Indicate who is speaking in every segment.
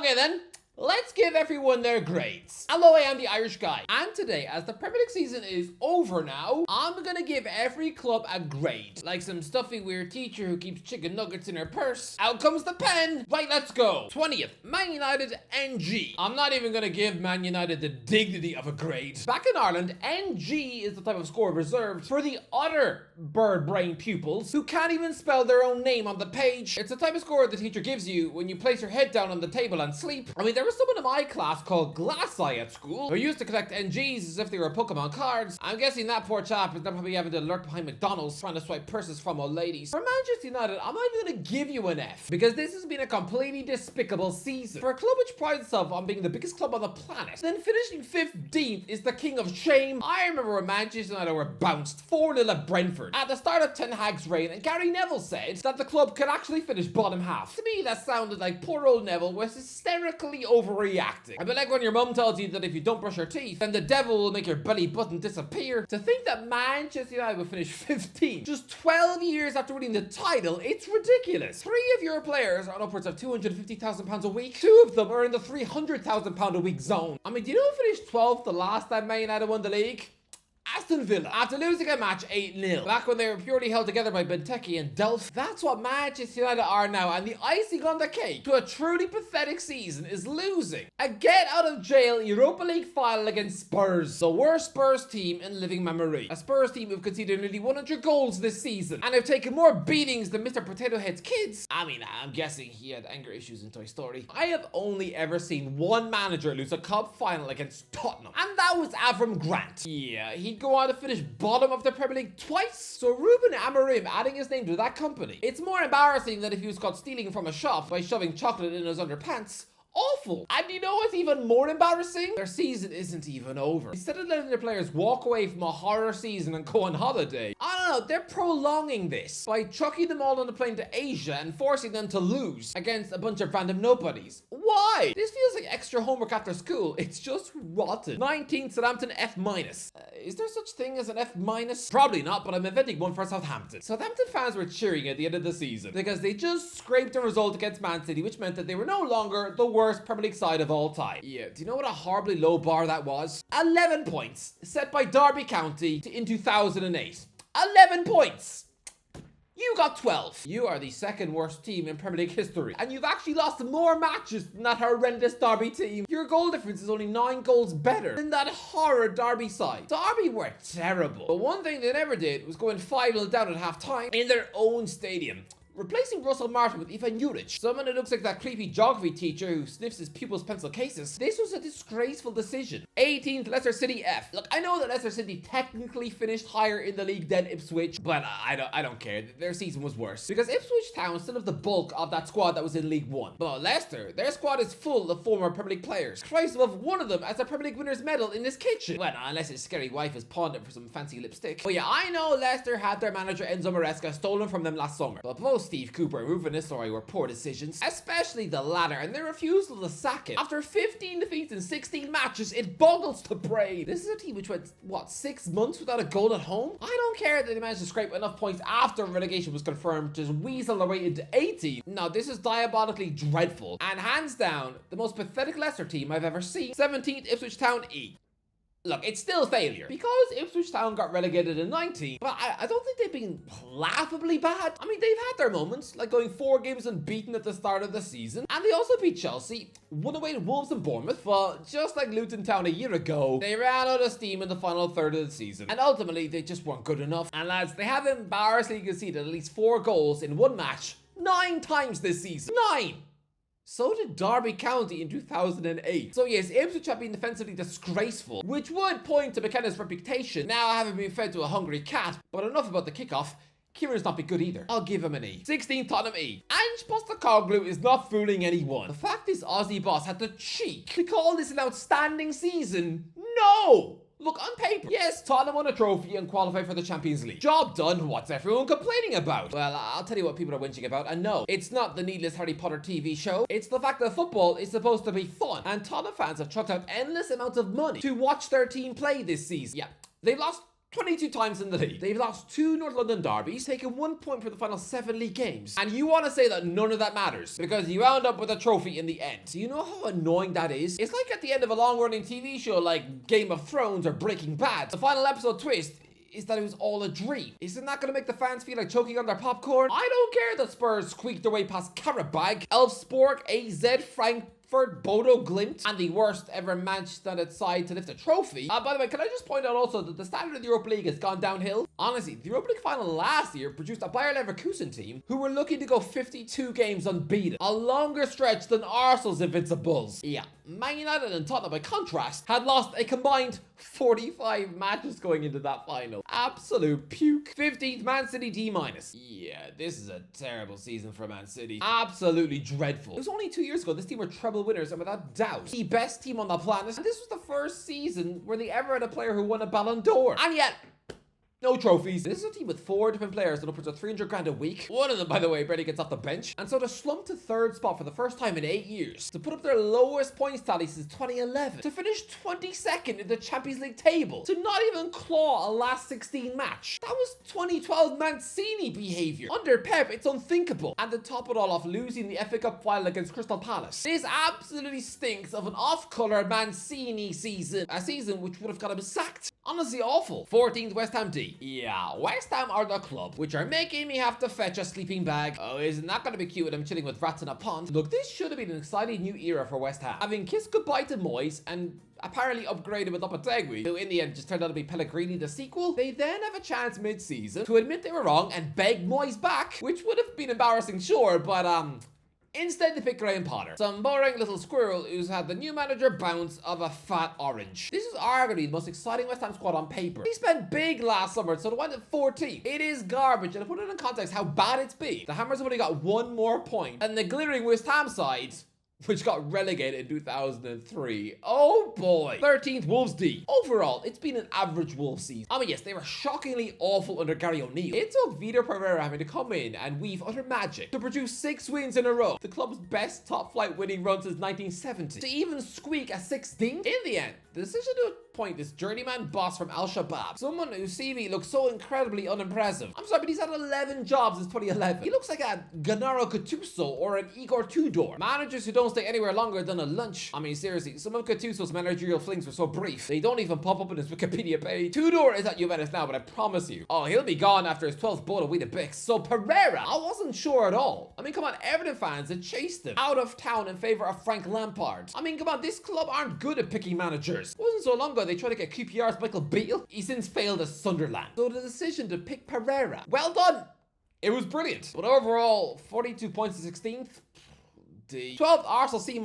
Speaker 1: Okay then, let's give everyone their grades. Hello, I am the Irish Guy, and today, as the Premier League season is over now, I'm gonna give every club a grade. Like some stuffy weird teacher who keeps chicken nuggets in her purse. Out comes the pen. Right, let's go. 20th, Man United NG. I'm not even gonna give Man United the dignity of a grade. Back in Ireland, NG is the type of score reserved for the other bird brain pupils who can't even spell their own name on the page. It's the type of score the teacher gives you when you place your head down on the table and sleep. I mean, there was someone in my class called Glass Eye at school who used to collect NGs as if they were Pokemon cards. I'm guessing that poor chap is now probably having to lurk behind McDonald's trying to swipe purses from old ladies. For Manchester United, I'm not even going to give you an F because this has been a completely despicable season. For a club which prides itself on being the biggest club on the planet, then finishing 15th is the king of shame. I remember when Manchester United were bounced 4-0 at Brentford at the start of Ten Hag's reign, and Gary Neville said that the club could actually finish bottom half. To me, that sounded like poor old Neville was hysterically overreacting. A bit like when your mum tells you that if you don't brush your teeth, then the devil will make your belly button disappear. To think that Manchester United will finish 15th just 12 years after winning the title, it's ridiculous. 3 of your players are on upwards of £250,000 a week. 2 of them are in the £300,000 a week zone. I mean, do you know who finished 12th the last time Man United won the league? Aston Villa, after losing a match 8-0, back when they were purely held together by Benteke and Delph. That's what Manchester United are now, and the icing on the cake to a truly pathetic season is losing a get-out-of-jail Europa League final against Spurs, the worst Spurs team in living memory. A Spurs team who've conceded nearly 100 goals this season, and have taken more beatings than Mr. Potato Head's kids. I mean, I'm guessing he had anger issues in Toy Story. I have only ever seen one manager lose a cup final against Tottenham, and that was Avram Grant. Yeah, he'd go on to finish bottom of the Premier League twice. So Ruben Amorim adding his name to that company. It's more embarrassing than if he was caught stealing from a shop by shoving chocolate in his underpants. Awful. And you know what's even more embarrassing? Their season isn't even over. Instead of letting their players walk away from a horror season and go on holiday, I don't know, they're prolonging this by chucking them all on a plane to Asia and forcing them to lose against a bunch of random nobodies. Why? This feels like extra homework after school. It's just rotten. 19th, Southampton F-. Is there such thing as an F-? Probably not, but I'm inventing one for Southampton. Southampton fans were cheering at the end of the season because they just scraped a result against Man City, which meant that they were no longer the worst Premier League side of all time. Yeah, do you know what a horribly low bar that was? 11 points, set by Derby County in 2008. 11 points! You got 12. You are the second worst team in Premier League history, and you've actually lost more matches than that horrendous Derby team. Your goal difference is only 9 goals better than that horror Derby side. Derby were terrible, but one thing they never did was going 5-0 down at half-time in their own stadium, replacing Russell Martin with Ivan Juric, someone who looks like that creepy geography teacher who sniffs his pupils' pencil cases. This was a disgraceful decision. 18th, Leicester City F. Look, I know that Leicester City technically finished higher in the league than Ipswich, but I don't care. Their season was worse because Ipswich Town still have the bulk of that squad that was in League One. But Leicester, their squad is full of former Premier League players. Christ, above one of them has a Premier League winner's medal in his kitchen. Well, unless his scary wife has pawned it for some fancy lipstick. But yeah, I know Leicester had their manager Enzo Maresca stolen from them last summer, but both Steve Cooper and Ruben Nistelrooy were poor decisions, especially the latter, and their refusal to sack him. After 15 defeats in 16 matches, it boggles the brain. This is a team which went, what, 6 months without a goal at home? I don't care that they managed to scrape enough points after relegation was confirmed to weasel their way into 18. No, this is diabolically dreadful, and hands down, the most pathetic Leicester team I've ever seen. 17th, Ipswich Town E. Look, it's still failure because Ipswich Town got relegated in 19, but I don't think they've been laughably bad. I mean, they've had their moments, like going 4 games unbeaten at the start of the season, and they also beat Chelsea, won away to Wolves and Bournemouth, but just like Luton Town a year ago, they ran out of steam in the final third of the season, and ultimately they just weren't good enough. And lads, they have embarrassingly conceded at least 4 goals in one match 9 times this season. 9! So did Derby County in 2008. So yes, Ipswich have been defensively disgraceful, which would point to McKenna's reputation now having been fed to a hungry cat. But enough about the kickoff. Kieran's not been good either. I'll give him an E. 16th, Tottenham E. Ange Postecoglou is not fooling anyone. The fact this Aussie boss had the cheek to call this an outstanding season. No! Look, on paper, yes, Tottenham won a trophy and qualified for the Champions League. Job done, what's everyone complaining about? Well, I'll tell you what people are whinging about, and no, it's not the needless Harry Potter TV show. It's the fact that football is supposed to be fun, and Tottenham fans have chucked out endless amounts of money to watch their team play this season. Yeah, they've lost 22 times in the league. They've lost 2 North London derbies, taken 1 point for the final 7 league games. And you want to say that none of that matters because you wound up with a trophy in the end. Do you know how annoying that is? It's like at the end of a long-running TV show like Game of Thrones or Breaking Bad. The final episode twist is that it was all a dream. Isn't that going to make the fans feel like choking on their popcorn? I don't care that Spurs squeaked their way past Karabag, Elfsborg, AZ, Frankfurt, Bodo Glimt, and the worst ever Manchester United side to lift a trophy. By the way, can I just point out also that the standard of the Europa League has gone downhill? Honestly, the Europa League final last year produced a Bayer Leverkusen team who were looking to go 52 games unbeaten. A longer stretch than Arsenal's Invincibles. Yeah, Man United and Tottenham, by contrast, had lost a combined 45 matches going into that final. Absolute puke. 15th, Man City D-. Yeah, this is a terrible season for Man City. Absolutely dreadful. It was only 2 years ago this team were treble winners and without doubt the best team on the planet. And this was the first season where they ever had a player who won a Ballon d'Or. And yet, no trophies. This is a team with 4 different players that upwards of 300 grand a week. One of them, by the way, barely gets off the bench. And so to slump to 3rd spot for the first time in 8 years, to put up their lowest points tally since 2011, to finish 22nd in the Champions League table, to not even claw a last 16 match. That was 2012 Mancini behaviour. Under Pep, it's unthinkable. And to top it all off, losing the FA Cup final against Crystal Palace. This absolutely stinks of an off-colour Mancini season. A season which would have got him sacked. Honestly awful. 14th, West Ham D. Yeah, West Ham are the club which are making me have to fetch a sleeping bag. Oh, isn't that going to be cute when I'm chilling with rats in a pond? Look, this should have been an exciting new era for West Ham. Having kissed goodbye to Moyes and apparently upgraded with Lopetegui, who in the end just turned out to be Pellegrini the sequel, they then have a chance mid-season to admit they were wrong and beg Moyes back, which would have been embarrassing, sure, but instead, they picked Graham Potter, some boring little squirrel who's had the new manager bounce of a fat orange. This is arguably the most exciting West Ham squad on paper. They spent big last summer, so to wind at 14th, it is garbage. And to put it in context how bad it's been, the Hammers have only got 1 more point, and the glittering West Ham side, which got relegated in 2003. Oh boy. 13th, Wolves D. Overall, it's been an average Wolves season. I mean, yes, they were shockingly awful under Gary O'Neill. It took Vitor Pereira having to come in and weave utter magic to produce 6 wins in a row, the club's best top-flight winning run since 1970, to even squeak a 16th. In the end, the decision to appoint this journeyman boss from Al-Shabaab, someone whose CV looks so incredibly unimpressive. I'm sorry, but he's had 11 jobs since 2011. He looks like a Gennaro Gattuso or an Igor Tudor. Managers who don't stay anywhere longer than a lunch. I mean, seriously, some of Gattuso's managerial flings were so brief, they don't even pop up in his Wikipedia page. Tudor is at Juventus now, but I promise you, oh, he'll be gone after his 12th bowl of Weetabix. So Pereira, I wasn't sure at all. I mean, come on, Everton fans had chased him out of town in favour of Frank Lampard. I mean, come on, this club aren't good at picking managers. It wasn't so long ago they tried to get QPR's Michael Beale. He's since failed at Sunderland. So the decision to pick Pereira, well done. It was brilliant. But overall, 42 points to 16th. D. 12th, Arsenal C-.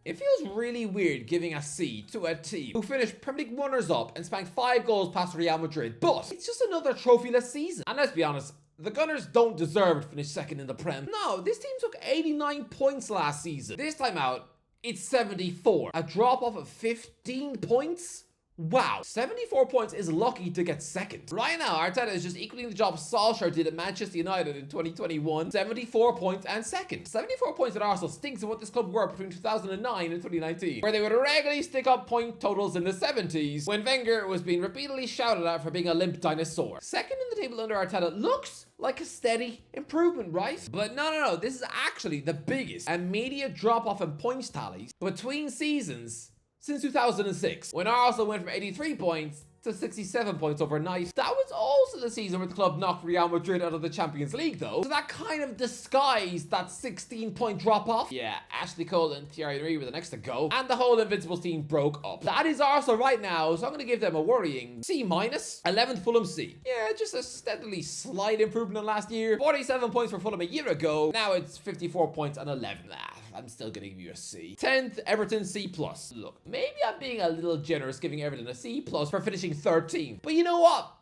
Speaker 1: It feels really weird giving a C to a team who finished Premier League runners-up and spanked 5 goals past Real Madrid. But it's just another trophyless season. And let's be honest, the Gunners don't deserve to finish 2nd in the Prem. No, this team took 89 points last season. This time out, it's 74. A drop off of 15 points? Wow, 74 points is lucky to get 2nd. Right now, Arteta is just equaling the job Solskjaer did at Manchester United in 2021. 74 points and 2nd. 74 points at Arsenal stinks of what this club were between 2009 and 2019, where they would regularly stick up point totals in the 70s when Wenger was being repeatedly shouted at for being a limp dinosaur. 2nd in the table under Arteta looks like a steady improvement, right? But no, this is actually the biggest immediate drop-off in points tallies between seasons since 2006, when Arsenal went from 83 points to 67 points overnight. That was also the season where the club knocked Real Madrid out of the Champions League, though. So that kind of disguised that 16-point drop-off. Yeah, Ashley Cole and Thierry Henry were the next to go, and the whole Invincibles team broke up. That is Arsenal right now, so I'm going to give them a worrying C-. 11th, Fulham C. Yeah, just a steadily slight improvement on last year. 47 points for Fulham a year ago. Now it's 54 points and 11. I'm still going to give you a C. 10th, Everton C+. Look, maybe I'm being a little generous giving Everton a C+ for finishing 13th. But you know what?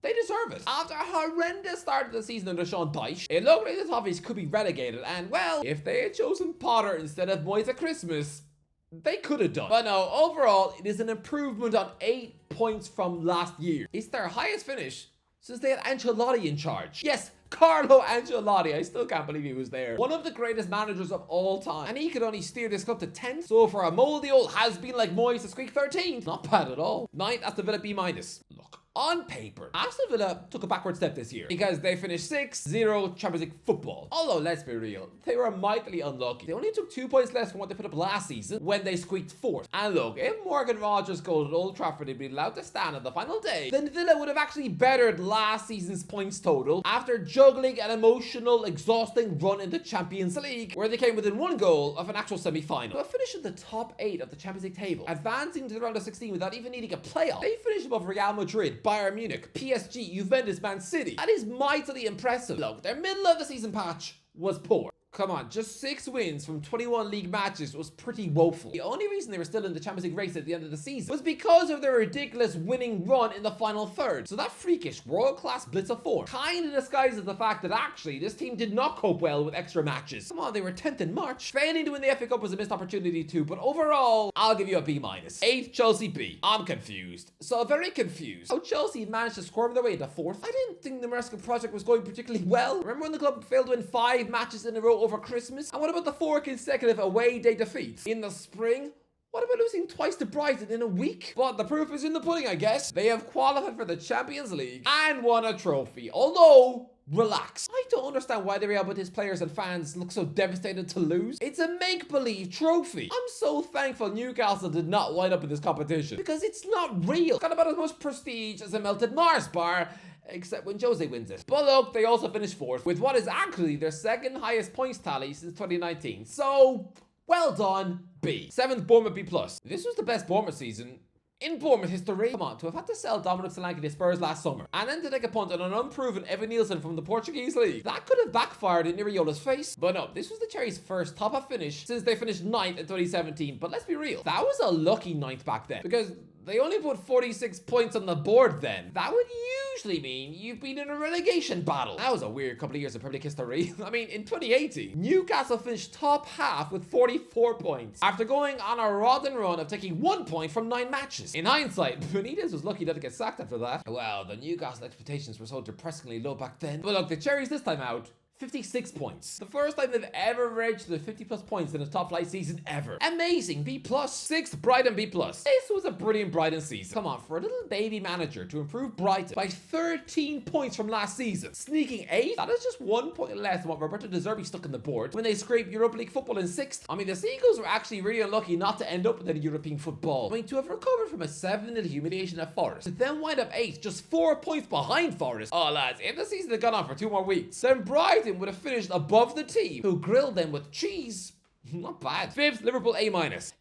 Speaker 1: They deserve it. After a horrendous start of the season under Sean Dyche, it looked like the Toffees could be relegated. And, well, if they had chosen Potter instead of Moyes at Christmas, they could have done. But no, overall, it is an improvement on 8 points from last year. It's their highest finish since they had Ancelotti in charge. Yes, Carlo Ancelotti. I still can't believe he was there. One of the greatest managers of all time. And he could only steer this club to 10th. So for a moldy old has-been like Moyes to squeak 13th, not bad at all. 9th, Aston Villa B-. Look, On paper, Aston Villa took a backward step this year because they finished 6-0 Champions League football. Although, let's be real, they were mightily unlucky. They only took 2 points less from what they put up last season when they squeaked fourth. And look, if Morgan Rogers' goal at Old Trafford had been allowed to stand on the final day, then Villa would have actually bettered last season's points total after juggling an emotional, exhausting run in the Champions League, where they came within 1 goal of an actual semi-final. But finished in the top 8 of the Champions League table, advancing to the round of 16 without even needing a playoff. They finished above Real Madrid, Bayern Munich, PSG, Juventus, Man City. That is mightily impressive. Look, their middle of the season patch was poor. Come on, just 6 wins from 21 league matches was pretty woeful. The only reason they were still in the Champions League race at the end of the season was because of their ridiculous winning run in the final third. So that freakish world-class blitz of form kind of disguises the fact that actually this team did not cope well with extra matches. Come on, they were 10th in March. Failing to win the FA Cup was a missed opportunity too, but overall, I'll give you a B-. 8th Chelsea B. I'm confused. So very confused. How Chelsea managed to squirm their way into 4th. I didn't think the Maresca project was going particularly well. Remember when the club failed to win 5 matches in a row over Christmas? And what about the 4 consecutive away day defeats in the spring? What about losing twice to Brighton in a week? But the proof is in the pudding, I guess. They have qualified for the Champions League and won a trophy. Although, relax. I don't understand why the Real Betis players and fans look so devastated to lose. It's a make-believe trophy. I'm so thankful Newcastle did not wind up in this competition because it's not real. It's got about as much prestige as a melted Mars bar, except when Jose wins it. But look, they also finished 4th with what is actually their 2nd highest points tally since 2019. So, well done, B. 7th Bournemouth B+. This was the best Bournemouth season in Bournemouth history. Come on, to have had to sell Dominic Solanke to Spurs last summer and then to take a punt on an unproven Evan Nielsen from the Portuguese league. That could have backfired in Iriola's face. But no, this was the Cherries' first top-half finish since they finished 9th in 2017. But let's be real, that was a lucky 9th back then because they only put 46 points on the board then. That would usually mean you've been in a relegation battle. That was a weird couple of years of Premier League history. I mean, in 2018, Newcastle finished top half with 44 points after going on a rotten run of taking 1 point from 9 matches. In hindsight, Benitez was lucky not to get sacked after that. Well, the Newcastle expectations were so depressingly low back then. But look, the Cherries this time out, 56 points. The first time they've ever registered 50+ points in a top flight season ever. Amazing. B+. 6th Brighton B+. This was a brilliant Brighton season. Come on, for a little baby manager to improve Brighton by 13 points from last season, sneaking 8th, that is just 1 point less than what Roberto De Zerbi stuck in the board when they scraped Europa League football in 6th. I mean, the Seagulls were actually really unlucky not to end up with any European football. I mean, to have recovered from a 7-0 humiliation at Forest, to then wind up 8th, just 4 points behind Forest. Oh lads, if the season had gone on for 2 more weeks, then Brighton would have finished above the team who grilled them with cheese. Not bad. 5th Liverpool A-.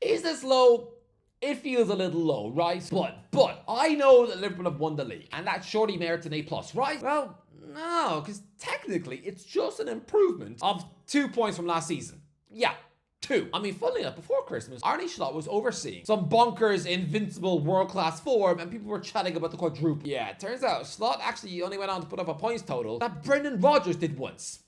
Speaker 1: Is this low? It feels a little low, right? But I know that Liverpool have won the league, and that surely merits an A+, right? Well, no, because technically it's just an improvement of 2 points from last season. Yeah. 2. I mean, funnily enough, before Christmas, Arne Slot was overseeing some bonkers, invincible, world-class form, and people were chatting about the quadruple. Yeah, it turns out Slot actually only went on to put up a points total that Brendan Rodgers did once.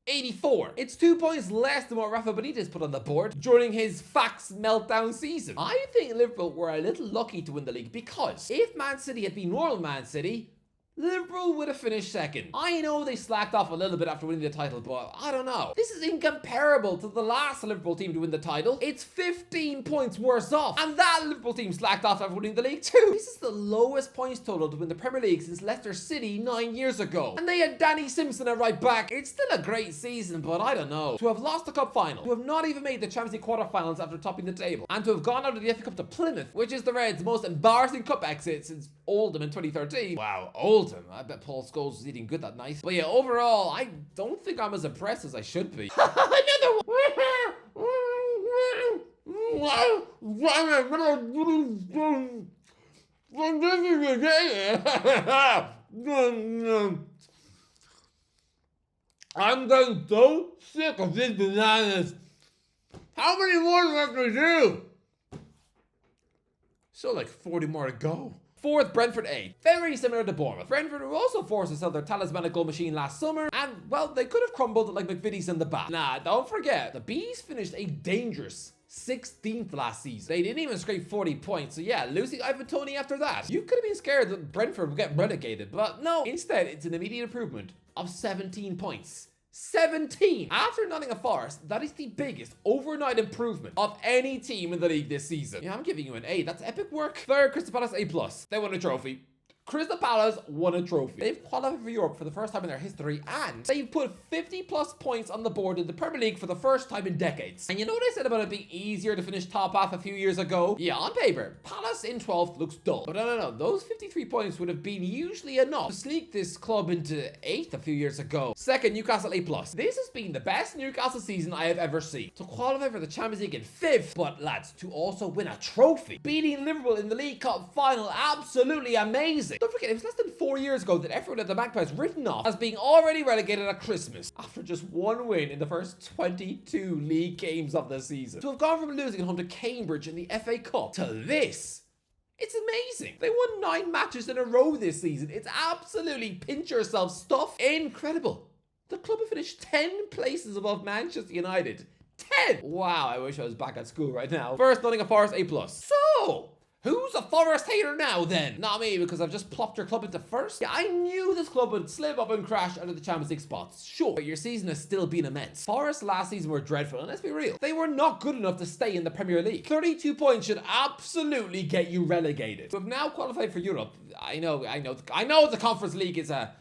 Speaker 1: 84. It's 2 points less than what Rafa Benitez put on the board during his fax meltdown season. I think Liverpool were a little lucky to win the league because if Man City had been normal Man City, Liverpool would have finished 2nd. I know they slacked off a little bit after winning the title, but I don't know. This is incomparable to the last Liverpool team to win the title. It's 15 points worse off. And that Liverpool team slacked off after winning the league too. This is the lowest points total to win the Premier League since Leicester City 9 years ago. And they had Danny Simpson at right back. It's still a great season, but I don't know. To have lost the cup final, to have not even made the Champions League quarterfinals after topping the table, and to have gone out of the FA Cup to Plymouth, which is the Reds' most embarrassing cup exit since Oldham in 2013. Wow, Oldham. I bet Paul Scholes was eating good that night. But yeah, overall, I don't think I'm as impressed as I should be. Another one. I'm getting so sick of these bananas. How many more do I have to do? Still like 40 more to go. 4th Brentford A. Very similar to Bournemouth. Brentford were also forced to sell their talismanic goal machine last summer, and well, they could have crumbled like McVitie's in the back. Nah, don't forget, the Bees finished a dangerous 16th last season. They didn't even scrape 40 points, so yeah, losing Ivan Toney after that. You could have been scared that Brentford would get relegated, but no. Instead, it's an immediate improvement of 17 points. 17! After Nottingham Forest, that is the biggest overnight improvement of any team in the league this season. Yeah, I'm giving you an A. That's epic work. 3rd Crystal Palace A+. They won a trophy. Crystal Palace won a trophy. They've qualified for Europe for the first time in their history, and they've put 50 plus points on the board in the Premier League for the first time in decades. And you know what I said about it being easier to finish top half a few years ago? Yeah, on paper, Palace in 12th looks dull. But no. Those 53 points would have been usually enough to sneak this club into 8th a few years ago. Second, Newcastle A+. This has been the best Newcastle season I have ever seen. To qualify for the Champions League in 5th, but lads, to also win a trophy. Beating Liverpool in the League Cup final, absolutely amazing. Don't forget, it was less than 4 years ago that everyone at the Magpies written off as being already relegated at Christmas after just one win in the first 22 league games of the season. To have gone from losing at home to Cambridge in the FA Cup to this, it's amazing. They won 9 matches in a row this season. It's absolutely pinch yourself stuff. Incredible. The club have finished 10 places above Manchester United. 10! Wow, I wish I was back at school right now. First, Nottingham Forest A+. So, who's a Forest hater now then? Not me, because I've just plopped your club into first. Yeah, I knew this club would slip up and crash out of the Champions League spots. Sure, but your season has still been immense. Forest last season were dreadful, and let's be real, they were not good enough to stay in the Premier League. 32 points should absolutely get you relegated. We've now qualified for Europe. I know the Conference League is a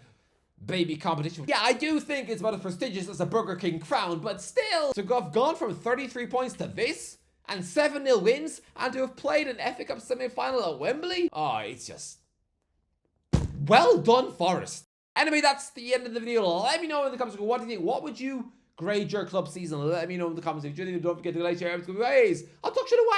Speaker 1: baby competition. Yeah, I do think it's about as prestigious as a Burger King crown, but still, to have gone from 33 points to this, and 7-0 wins, and to have played an FA Cup semi-final at Wembley, oh, it's just well done, Forest. Anyway, that's the end of the video. Let me know in the comments, what do you think? What would you grade your club season? Let me know in the comments. If you didn't, don't forget to like, share, subscribe. I'll talk to you in a while.